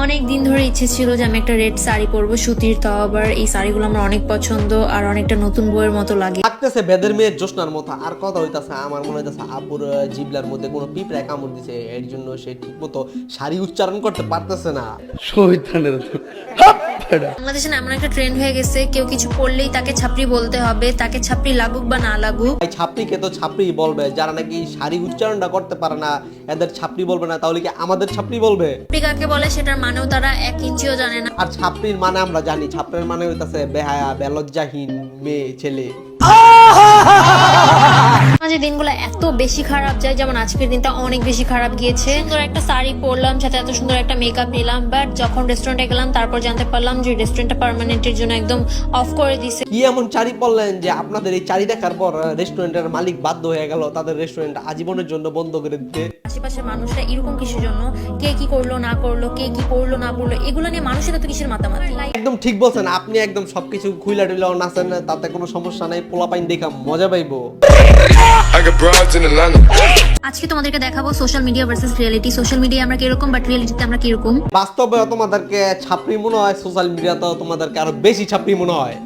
অনেক দিন ধরে ইচ্ছে ছিল যে আমি একটা রেড শাড়ি পরবো সুতির, তাও আবার এই শাড়িগুলো আমার অনেক পছন্দ আর অনেকটা নতুন বইয়ের মতো লাগে। লাগতেছে বেদের মেয়ের জোসনার মতো। আর কথা হইতাছে আমার মনে হইতাছে আপুর জিবলার মধ্যে কোনো পিঁপড়া কামড় দিছে, এর জন্য সে ঠিক মতো শাড়ি উচ্চারণ করতে পারতেছে না। বাংলাদেশে না এমন একটা ট্রেন্ড হয়ে গেছে, কেউ কিছু পড়লেই তাকে ছাপড়ি বলতে হবে, তাকে ছাপড়ি লাগুক বা না লাগুক। এই ছাপড়িকে তো ছাপড়ি বলবে, যারা নাকি শাড়ি উচ্চারণটা করতে পারে না এদের ছাপড়ি বলবে না, তাহলে কি আমাদের ছাপড়ি বলবে? ছাপড়ি কাকে বলে সেটার মানেও তারা 1 ইঞ্চিও জানে না। আর ছাপড়ির মানে আমরা জানি, ছাপড়ির মানে হইতাছে বেহায়া, বেলজ্জাহীন মেয়ে ছেলে। মাঝে দিনগুলো এত বেশি খারাপ যায়, যেমন আজকের দিনটা অনেক বেশি খারাপ গিয়েছে। সুন্দর একটা শাড়ি পরলাম, সাথে এত সুন্দর একটা মেকআপ নিলাম, বাট যখন রেস্টুরেন্টে গেলাম তারপর জানতে পারলাম যে রেস্টুরেন্টটা পার্মানেন্টের জন্য একদম অফ করে দিছে। কি এমন চারি পড়লেন যে আপনাদের এই চারি দেখার পর রেস্টুরেন্টের মালিক বাধ্য হয়ে গেল তাদের রেস্টুরেন্ট আজীবনের জন্য বন্ধ করে দিতে? আশেপাশের মানুষরা এরকম কিসের জন্য, কে কি করলো না করলো, কে কি পড়লো না পড়লো, এগুলো নিয়ে মানুষের এত কিসের মাতামাতি। একদম ঠিক বলছেন আপনি, একদম সবকিছু খুইলা টুইলাও নাচেন, তাতে কোনো সমস্যা নাই, পোলাপাইন দেখা মজা পাইবো। আজকে তোমাদেরকে দেখাবো social media versus reality. Social media আমরা কিরকম, বাট রিয়েলিটিতে আমরা কিরকম। বাস্তবে তোমাদেরকে ছাপড়ি মনে হয়, সোশ্যাল মিডিয়াতে তোমাদেরকে আরো বেশি ছাপড়ি মনে হয়।